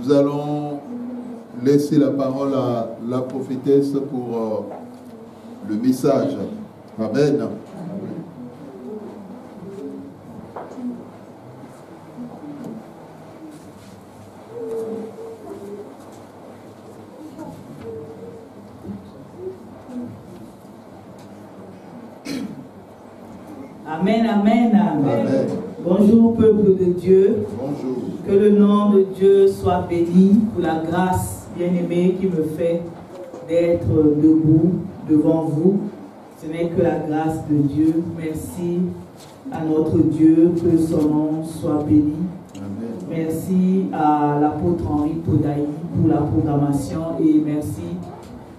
Nous allons laisser la parole à la prophétesse pour le message. Amen. Amen, amen, amen. Amen. Bonjour peuple de Dieu. Bonjour. Que le nom de Dieu soit béni pour la grâce bien-aimée qui me fait d'être debout devant vous. Ce n'est que la grâce de Dieu. Merci à notre Dieu, que son nom soit béni. Amen. Merci à l'apôtre Henri Podaï pour la programmation et merci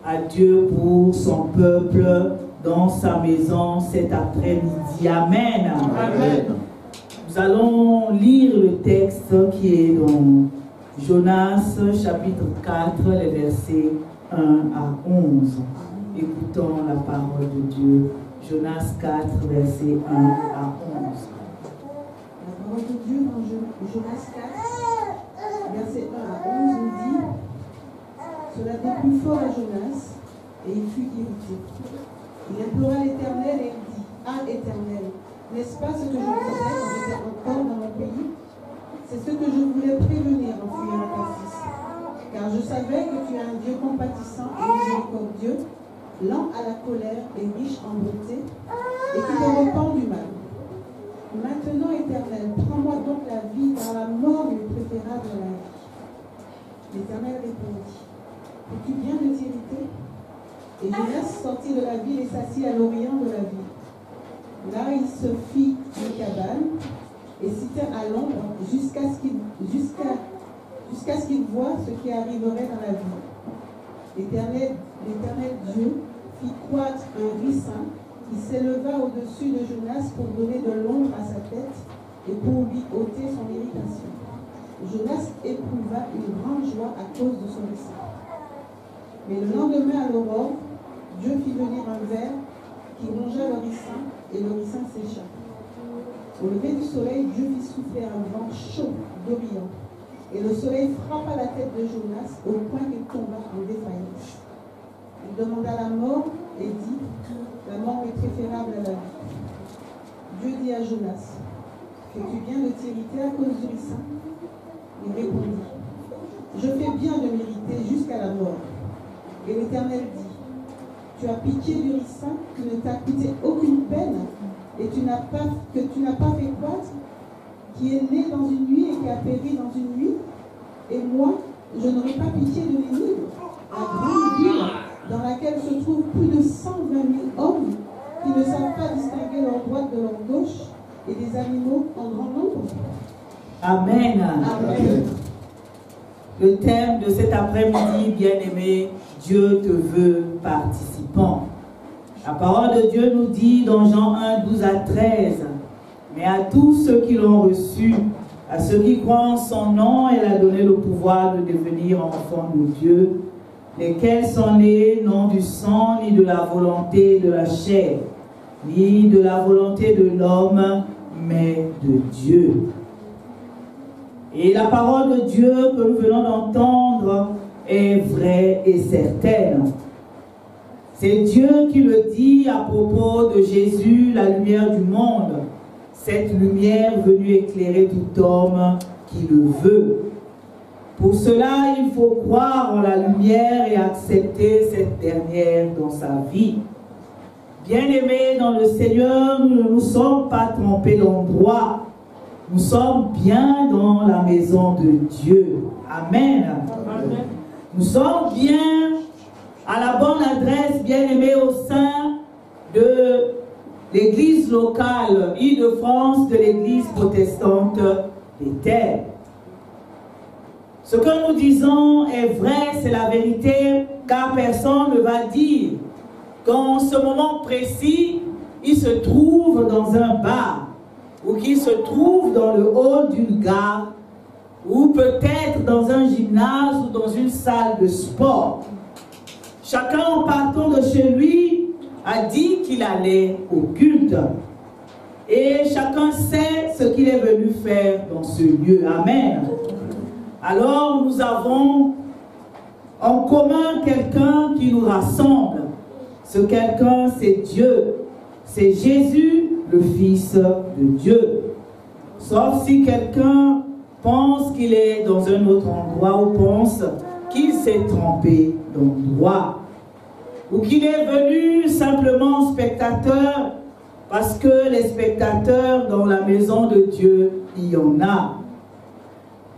à Dieu pour son peuple dans sa maison cet après-midi. Amen. Amen. Nous allons lire le texte qui est dans Jonas chapitre 4, les versets 1 à 11. Écoutons la parole de Dieu. Jonas 4, versets 1 à 11. La parole de Dieu dans Jonas 4, versets 1 à 11 nous dit: Cela déplut fort à Jonas, et il fut irrité. Il implora l'Éternel et il dit: Ah, Éternel, n'est-ce pas ce que je disais quand j'étais encore dans mon pays? C'est ce que je voulais prévenir en fuyant ta fils. Car je savais que tu es un Dieu compatissant et miséricordieux, lent à la colère et riche en bonté, et qui te repent du mal. Maintenant, Éternel, prends-moi donc la vie, car la mort est préférable à la vie. L'Éternel répondit: Es-tu bien de t'irriter? Et Jonas sortit de la ville et s'assit à l'orient de la ville. Là, il se fit une cabane et s'y tint à l'ombre jusqu'à ce qu'il voie ce qui arriverait dans la ville. L'Éternel Dieu fit croître un ricin qui s'éleva au-dessus de Jonas pour donner de l'ombre à sa tête et pour lui ôter son irritation. Jonas éprouva une grande joie à cause de son ricin. Mais le lendemain à l'aurore, Dieu fit venir un ver qui rongea le ricin, et le ricin sécha. Au lever du soleil, Dieu fit souffler un vent chaud d'Orient, et le soleil frappa la tête de Jonas au point qu'il tomba en défaillance. Il demanda la mort et dit: La mort est préférable à la vie. Dieu dit à Jonas: Fais-tu bien de t'irriter à cause du ricin? Il répondit: Je fais bien de m'irriter jusqu'à la mort. Et l'Éternel dit: Tu as pitié du ricin qui ne t'a coûté aucune peine et que tu n'as pas fait croître, qui est né dans une nuit et qui a péri dans une nuit. Et moi, je n'aurai pas pitié de Nénive, la grande ville dans laquelle se trouvent plus de 120 000 hommes qui ne savent pas distinguer leur droite de leur gauche et des animaux en grand nombre. Amen. Amen. Le thème de cet après-midi, bien-aimé, Dieu te veut participant. La parole de Dieu nous dit dans Jean 1, 12 à 13, mais à tous ceux qui l'ont reçu, à ceux qui croient en son nom, elle a donné le pouvoir de devenir enfants de Dieu, lesquels sont nés non du sang, ni de la volonté de la chair, ni de la volonté de l'homme, mais de Dieu. Et la parole de Dieu que nous venons d'entendre est vraie et certaine. C'est Dieu qui le dit à propos de Jésus, la lumière du monde. Cette lumière venue éclairer tout homme qui le veut. Pour cela, il faut croire en la lumière et accepter cette dernière dans sa vie. Bien-aimés dans le Seigneur, nous ne nous sommes pas trompés d'endroit. Nous sommes bien dans la maison de Dieu. Amen. Amen. Nous sommes bien à la bonne adresse, bien-aimés, au sein de l'église locale Île-de-France, de l'église protestante des terres. Ce que nous disons est vrai, c'est la vérité, car personne ne va dire qu'en ce moment précis, il se trouve dans un bar, ou qu'il se trouve dans le hall d'une gare, ou peut-être dans un gymnase ou dans une salle de sport. Chacun en partant de chez lui a dit qu'il allait au culte. Et chacun sait ce qu'il est venu faire dans ce lieu. Amen. alors nous avons en commun quelqu'un qui nous rassemble. Ce quelqu'un, c'est Dieu. C'est Jésus, le Fils de Dieu. Sauf si quelqu'un pense qu'il est dans un autre endroit ou pense qu'il s'est trompé d'endroit. Ou qu'il est venu simplement spectateur parce que les spectateurs dans la maison de Dieu, il y en a.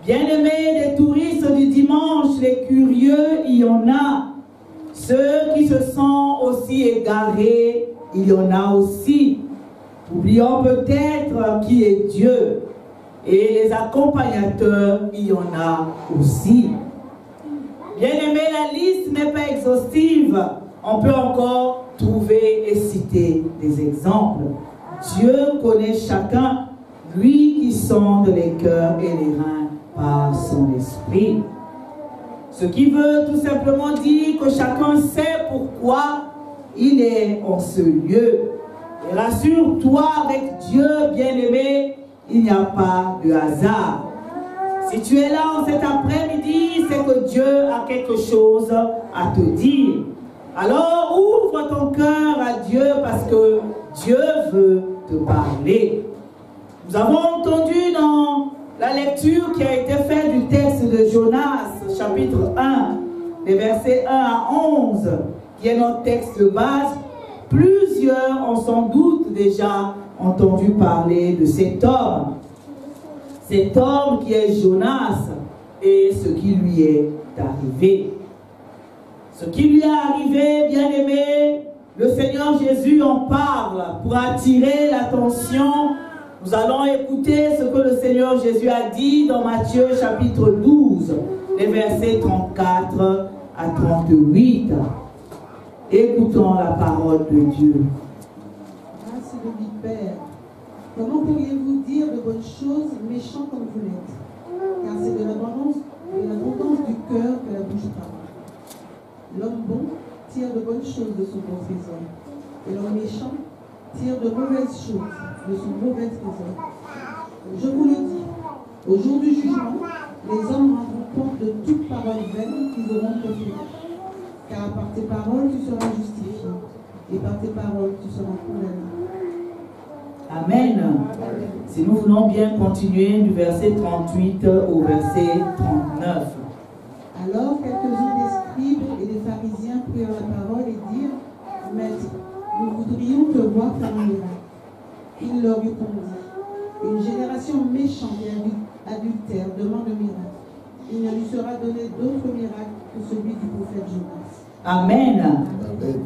Bien-aimés, les touristes du dimanche, les curieux, il y en a. Ceux qui se sentent aussi égarés, il y en a aussi. Oublions peut-être qui est Dieu. Et les accompagnateurs, il y en a aussi. Bien-aimés, la liste n'est pas exhaustive. On peut encore trouver et citer des exemples. Dieu connaît chacun, lui qui sonde les cœurs et les reins par son esprit. Ce qui veut tout simplement dire que chacun sait pourquoi il est en ce lieu. Et rassure-toi, avec Dieu, bien-aimé, il n'y a pas de hasard. Si tu es là en cet après-midi, c'est que Dieu a quelque chose à te dire. Alors ouvre ton cœur à Dieu parce que Dieu veut te parler. Nous avons entendu dans la lecture qui a été faite du texte de Jonas, chapitre 1, les versets 1 à 11, qui est notre texte de base. Plusieurs ont sans doute déjà entendu parler de cet homme. Cet homme qui est Jonas et ce qui lui est arrivé. Ce qui lui est arrivé, bien-aimé, le Seigneur Jésus en parle pour attirer l'attention. Nous allons écouter ce que le Seigneur Jésus a dit dans Matthieu chapitre 12, les versets 34 à 38. Écoutons la parole de Dieu. Grâce de vie, Père, comment pourriez-vous dire de bonnes choses, méchants comme vous l'êtes? Car c'est de l'abondance du cœur que la bouche parle. L'homme bon tire de bonnes choses de son bon trésor, et l'homme méchant tire de mauvaises choses de son mauvais trésor. Je vous le dis, au jour du jugement, les hommes rendront compte de toute parole vaine qu'ils auront proférée. Car par tes paroles tu seras justifié, et par tes paroles tu seras condamné. Amen. Si nous voulons bien continuer du verset 38 au verset 39. Alors quelques-uns des scribes et des pharisiens prirent la parole et dirent, Maître, nous voudrions te voir faire un miracle. Il leur répondit, une génération méchante et adultère demande un miracle. Il ne lui sera donné d'autre miracle que celui du prophète Jonas. Amen. Amen.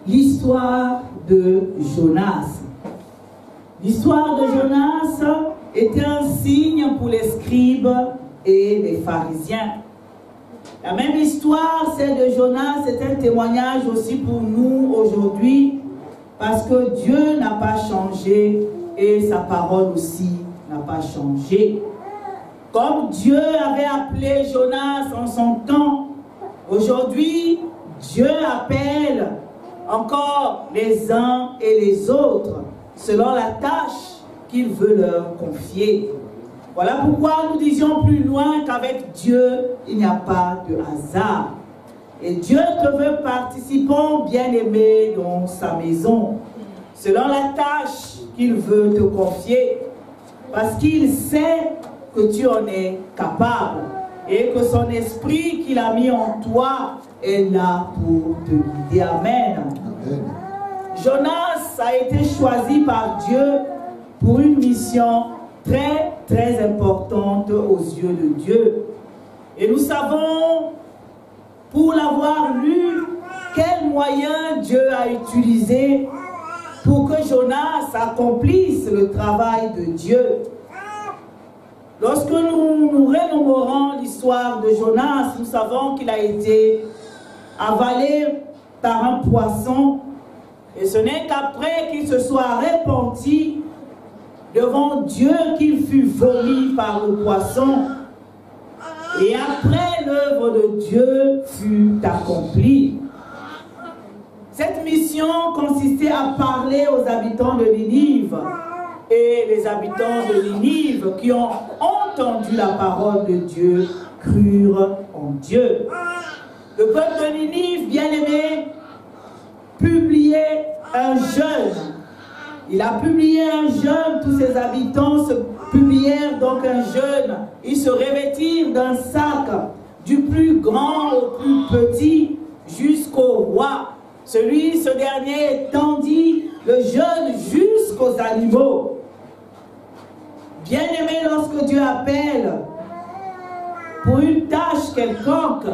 L'histoire de Jonas. L'histoire de Jonas était un signe pour les scribes et les pharisiens. La même histoire, celle de Jonas, c'est un témoignage aussi pour nous aujourd'hui, parce que Dieu n'a pas changé et sa parole aussi n'a pas changé. Comme Dieu avait appelé Jonas en son temps, aujourd'hui, Dieu appelle encore les uns et les autres selon la tâche qu'il veut leur confier. Voilà pourquoi nous disions plus loin qu'avec Dieu, il n'y a pas de hasard. Et Dieu te veut participant bien-aimé dans sa maison, selon la tâche qu'il veut te confier, parce qu'il sait que tu en es capable et que son esprit qu'il a mis en toi est là pour te guider. Amen. Amen. Jonas a été choisi par Dieu pour une mission très, très importante aux yeux de Dieu. Et nous savons, pour l'avoir lu, quels moyens Dieu a utilisé pour que Jonas accomplisse le travail de Dieu. Lorsque nous remémorons l'histoire de Jonas, nous savons qu'il a été avalé par un poisson. Et ce n'est qu'après qu'il se soit repenti devant Dieu qu'il fut vomi par le poisson. Et après, l'œuvre de Dieu fut accomplie. Cette mission consistait à parler aux habitants de Ninive. Et les habitants de Ninive qui ont entendu la parole de Dieu, crurent en Dieu. Le peuple de Ninive, bien-aimé, publiait un jeûne. Il a publié un jeûne, tous ses habitants publièrent donc un jeûne. Ils se revêtirent d'un sac, du plus grand au plus petit, jusqu'au roi. Ce dernier étendit le jeûne jusqu'aux animaux. Bien-aimé, lorsque Dieu appelle pour une tâche quelconque,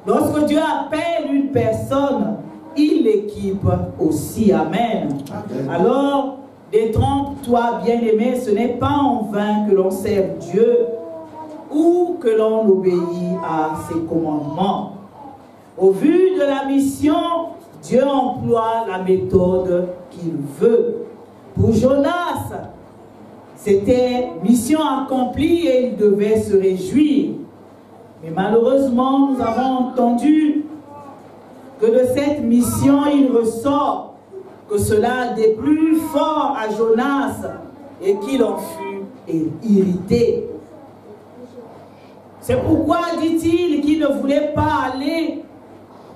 lorsque Dieu appelle une personne, il l'équipe aussi. Amen. Amen. Alors, détrompe-toi, bien-aimé, ce n'est pas en vain que l'on sert Dieu ou que l'on obéit à ses commandements. Au vu de la mission, Dieu emploie la méthode qu'il veut. Pour Jonas, c'était mission accomplie et il devait se réjouir. Mais malheureusement, nous avons entendu que de cette mission, il ressort que cela déplut fort à Jonas et qu'il en fut irrité. C'est pourquoi, dit-il, qu'il ne voulait pas aller,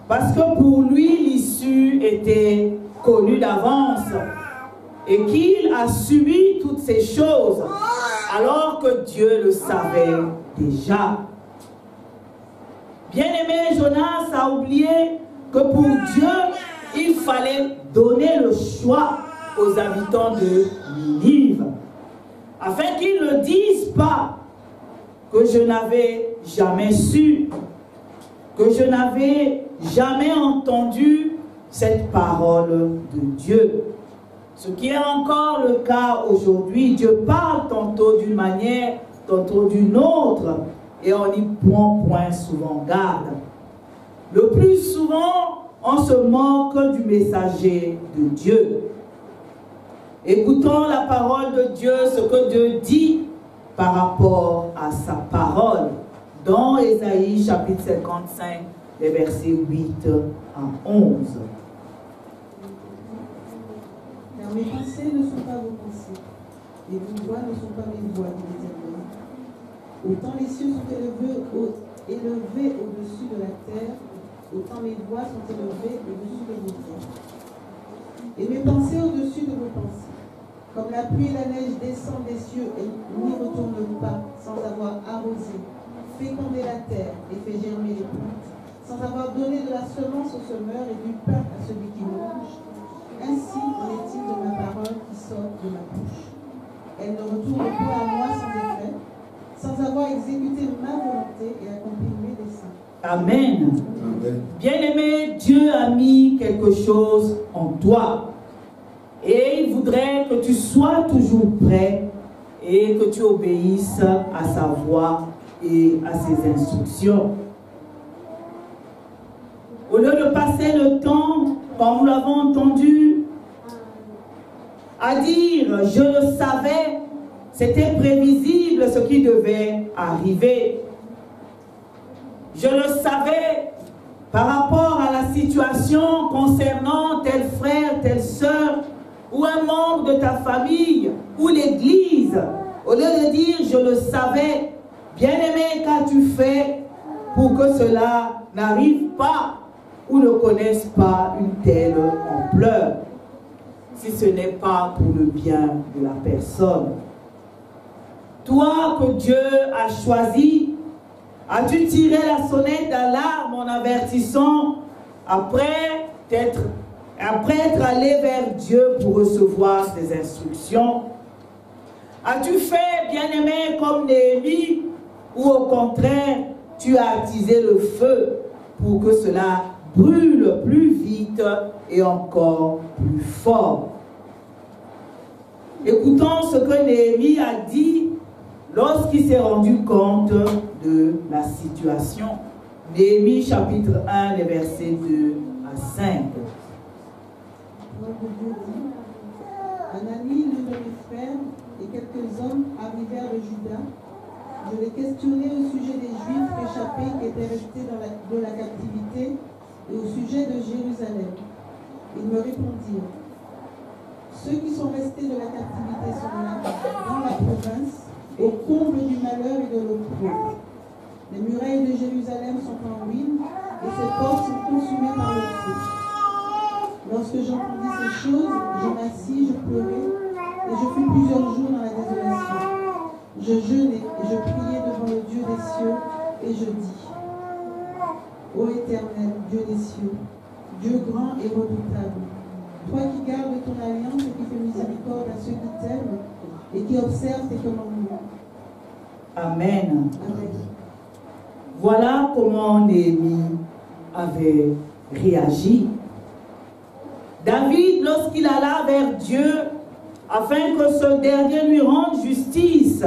parce que pour lui, l'issue était connue d'avance et qu'il a subi toutes ces choses alors que Dieu le savait déjà. Bien-aimé, Jonas a oublié que pour Dieu, il fallait donner le choix aux habitants de Ninive, afin qu'ils ne disent pas que je n'avais jamais su, que je n'avais jamais entendu cette parole de Dieu. Ce qui est encore le cas aujourd'hui. Dieu parle tantôt d'une manière, tantôt d'une autre, et on n'y prend point souvent garde. Le plus souvent, on se moque du messager de Dieu. Écoutons la parole de Dieu, ce que Dieu dit par rapport à sa parole, dans Ésaïe chapitre 55, les versets 8 à 11. Car mes pensées ne sont pas vos pensées, et vos voix ne sont pas mes voix, dit l'Éternel. Autant les cieux sont élevés au-dessus de la terre, autant mes voix sont élevées au-dessus de vos voix. Et mes pensées au-dessus de vos pensées. Comme la pluie et la neige descendent des cieux et n'y retournent pas sans avoir arrosé, fécondé la terre et fait germer les plantes, sans avoir donné de la semence au semeur et du pain à celui qui mange, ainsi en est-il de ma parole qui sort de ma bouche. Elle ne retourne pas à moi sans effet, sans avoir exécuté ma volonté et accompli mes desseins. Amen. Amen. Bien-aimé, Dieu a mis quelque chose en toi. Et il voudrait que tu sois toujours prêt et que tu obéisses à sa voix et à ses instructions. Au lieu de passer le temps, comme nous l'avons entendu, à dire « je le savais », c'était prévisible ce qui devait arriver. Je le savais par rapport à la situation concernant tel frère, telle sœur, ou un membre de ta famille, ou l'église. Au lieu de dire « je le savais », bien-aimé, qu'as-tu fait pour que cela n'arrive pas ou ne connaisse pas une telle ampleur, si ce n'est pas pour le bien de la personne? Toi que Dieu a choisi, as-tu tiré la sonnette d'alarme en avertissant après être allé vers Dieu pour recevoir ses instructions? As-tu fait, bien-aimé, comme Néhémie, ou au contraire, tu as attisé le feu pour que cela brûle plus vite et encore plus fort? Écoutons ce que Néhémie a dit lorsqu'il s'est rendu compte de la situation. Néhémie chapitre 1, les versets 2 à 5. Anani, l'un de mes frères, et quelques hommes arrivèrent de Juda. Je les questionnai au sujet des Juifs échappés qui étaient restés de la captivité et au sujet de Jérusalem. Ils me répondirent: ceux qui sont restés de la captivité sont là, dans la province, au comble du malheur et de l'opprobre. Les murailles de Jérusalem sont en ruine et ses portes sont consumées par le feu. Lorsque j'entendis ces choses, je m'assis, je pleurais, et je fus plusieurs jours dans la désolation. Je jeûnais et je priais devant le Dieu des cieux, et je dis, ô Éternel, Dieu des cieux, Dieu grand et redoutable, toi qui gardes ton alliance et qui fais miséricorde à ceux qui t'aiment et qui observent tes commandements. Amen. Amen. Voilà comment Néhémie avait réagi. David, lorsqu'il alla vers Dieu, afin que ce dernier lui rende justice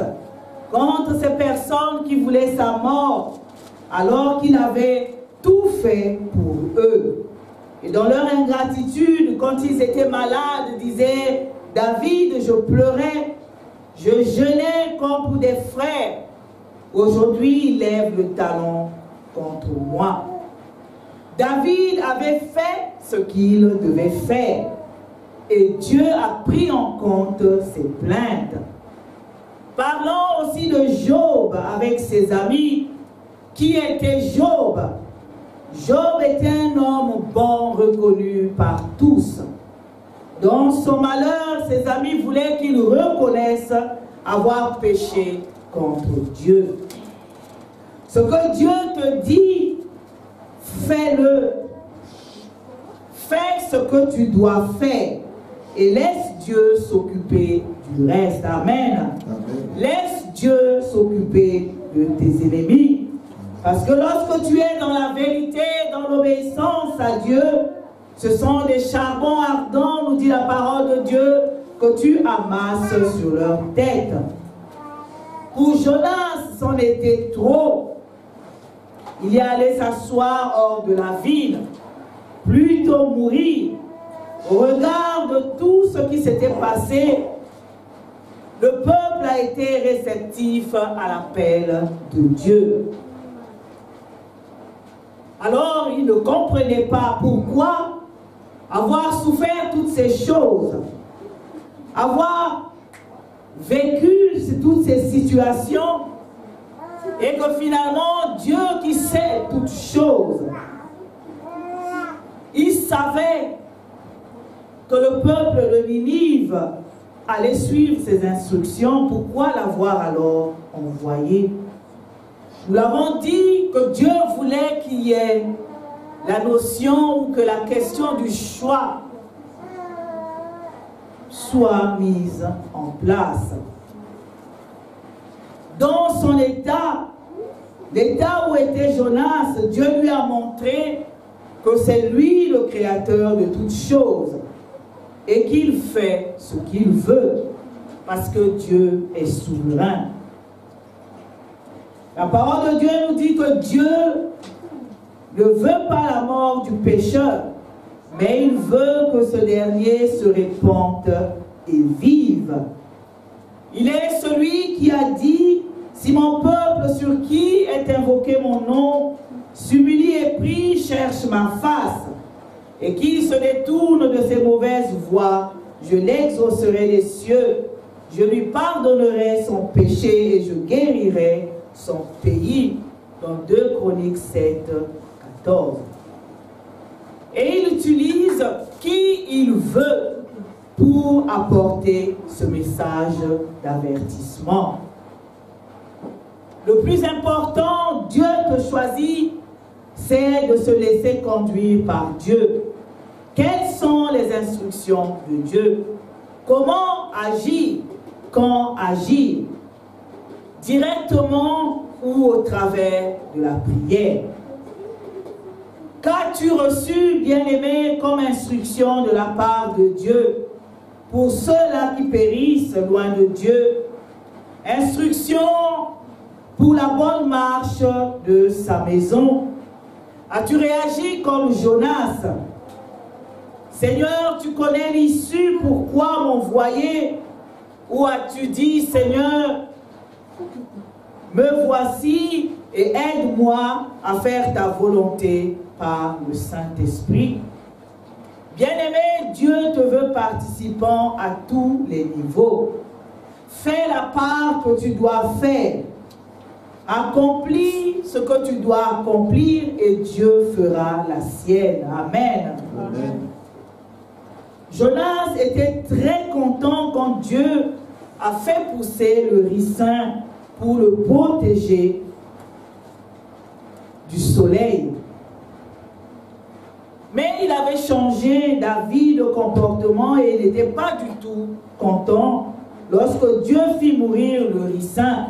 contre ces personnes qui voulaient sa mort, alors qu'il avait tout fait pour eux. Et dans leur ingratitude, quand ils étaient malades, disaient, David, je pleurais, je jeûnais comme pour des frères. Aujourd'hui, il lève le talon contre moi. David avait fait ce qu'il devait faire. Et Dieu a pris en compte ses plaintes. Parlons aussi de Job avec ses amis. Qui était Job? Job était un homme bon, reconnu par tous. Dans son malheur, ses amis voulaient qu'il reconnaisse avoir péché contre Dieu. Ce que Dieu te dit, fais-le. Fais ce que tu dois faire et laisse Dieu s'occuper du reste. Amen. Amen. Laisse Dieu s'occuper de tes ennemis. Parce que lorsque tu es dans la vérité, dans l'obéissance à Dieu, ce sont des charbons ardents, nous dit la parole de Dieu, que tu amasses sur leur tête. Pour Jonas, c'en était trop. Il y allait s'asseoir hors de la ville, plutôt mourir. Au regard de tout ce qui s'était passé, le peuple a été réceptif à l'appel de Dieu. Alors, il ne comprenait pas pourquoi avoir souffert toutes ces choses, avoir vécu toutes ces situations, et que finalement, Dieu qui sait toutes choses, il savait que le peuple de Ninive allait suivre ses instructions. Pourquoi l'avoir alors envoyé? Nous l'avons dit que Dieu voulait qu'il y ait la notion ou que la question du choix soit mise en place. Dans son état, l'état où était Jonas, Dieu lui a montré que c'est lui le créateur de toutes choses et qu'il fait ce qu'il veut parce que Dieu est souverain. La parole de Dieu nous dit que Dieu ne veut pas la mort du pécheur, mais il veut que ce dernier se répande et vive. Il est celui qui a dit, si mon peuple sur qui est invoqué mon nom s'humilie et prie, cherche ma face, et qu'il se détourne de ses mauvaises voies, je l'exaucerai des cieux, je lui pardonnerai son péché et je guérirai son pays. Dans 2 Chroniques 7, 14. Et il utilise qui il veut pour apporter ce message d'avertissement. Le plus important, Dieu te choisit, c'est de se laisser conduire par Dieu. Quelles sont les instructions de Dieu? Comment agir? Quand agir? Directement ou au travers de la prière? Qu'as-tu reçu, bien-aimé, comme instruction de la part de Dieu pour ceux-là qui périssent loin de Dieu? Instruction pour la bonne marche de sa maison. As-tu réagi comme Jonas? Seigneur, tu connais l'issue, pourquoi m'envoyer? Ou as-tu dit, Seigneur, me voici et aide-moi à faire ta volonté par le Saint-Esprit? Bien-aimé, Dieu te veut participant à tous les niveaux. fais la part que tu dois faire. Accomplis ce que tu dois accomplir et Dieu fera la sienne. Amen. Amen. Jonas était très content quand Dieu a fait pousser le ricin pour le protéger du soleil. Mais il avait changé d'avis, de comportement et il n'était pas du tout content lorsque Dieu fit mourir le ricin.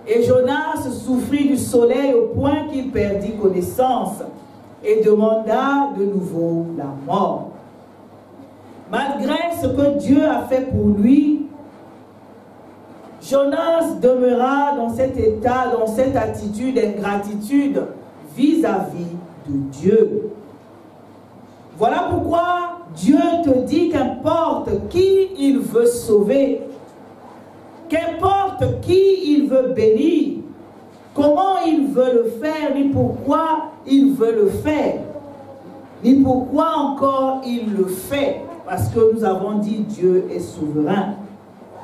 Et Jonas souffrit du soleil au point qu'il perdit connaissance et demanda de nouveau la mort. Malgré ce que Dieu a fait pour lui, Jonas demeura dans cet état, dans cette attitude d'ingratitude vis-à-vis de Dieu. Voilà pourquoi Dieu te dit qu'importe qui il veut sauver, qu'importe qui il veut bénir, comment il veut le faire, ni pourquoi il veut le faire, ni pourquoi encore il le fait, parce que nous avons dit Dieu est souverain.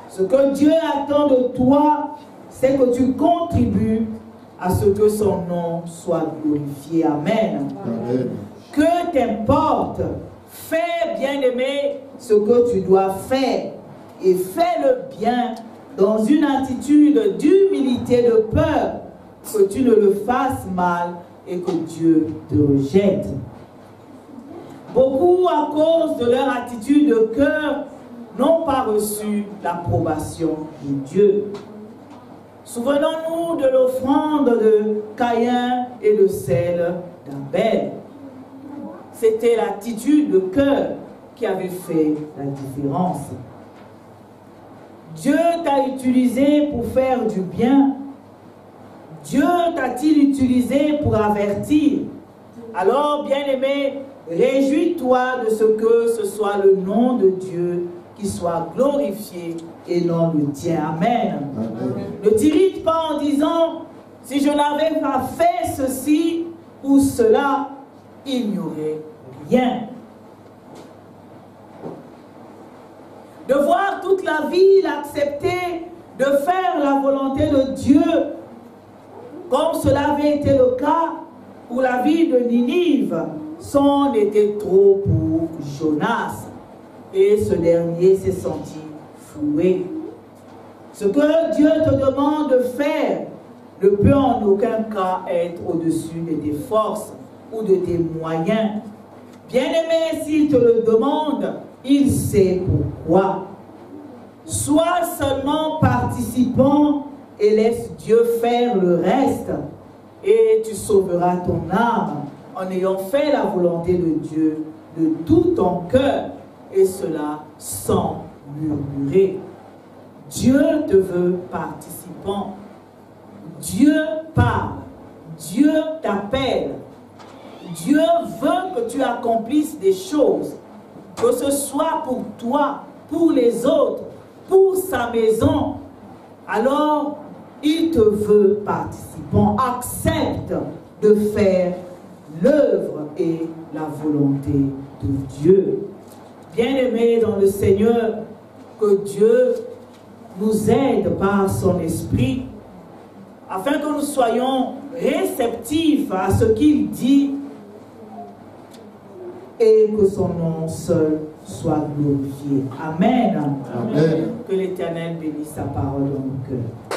Ce que Dieu attend de toi, c'est que tu contribues à ce que son nom soit glorifié. Amen. Amen. Que t'importe, fais, bien-aimé, ce que tu dois faire et fais-le bien dans une attitude d'humilité, de peur, que tu ne le fasses mal et que Dieu te rejette. Beaucoup, à cause de leur attitude de cœur, n'ont pas reçu l'approbation de Dieu. Souvenons-nous de l'offrande de Caïn et de celle d'Abel. C'était l'attitude de cœur qui avait fait la différence. Dieu t'a utilisé pour faire du bien. Dieu t'a-t-il utilisé pour avertir? Alors, bien-aimé, réjouis-toi de ce que ce soit le nom de Dieu qui soit glorifié et non le tien. Amen. Amen. Ne t'irrite pas en disant, si je n'avais pas fait ceci ou cela, il n'y aurait rien. De voir toute la ville accepter de faire la volonté de Dieu, comme cela avait été le cas pour la ville de Ninive, c'en était trop pour Jonas. Et ce dernier s'est senti floué. Ce que Dieu te demande de faire ne peut en aucun cas être au-dessus de tes forces ou de tes moyens. Bien-aimé, s'il te le demande, il sait pourquoi. Sois seulement participant et laisse Dieu faire le reste. Et tu sauveras ton âme en ayant fait la volonté de Dieu de tout ton cœur. Et cela sans murmurer. Dieu te veut participant. Dieu parle. Dieu t'appelle. Dieu veut que tu accomplisses des choses. Que ce soit pour toi, pour les autres, pour sa maison. Alors, il te veut participant. Accepte de faire l'œuvre et la volonté de Dieu. Bien-aimés dans le Seigneur, que Dieu nous aide par son esprit afin que nous soyons réceptifs à ce qu'il dit et que son nom seul soit glorifié. Amen. Amen. Que l'Éternel bénisse sa parole dans nos cœurs.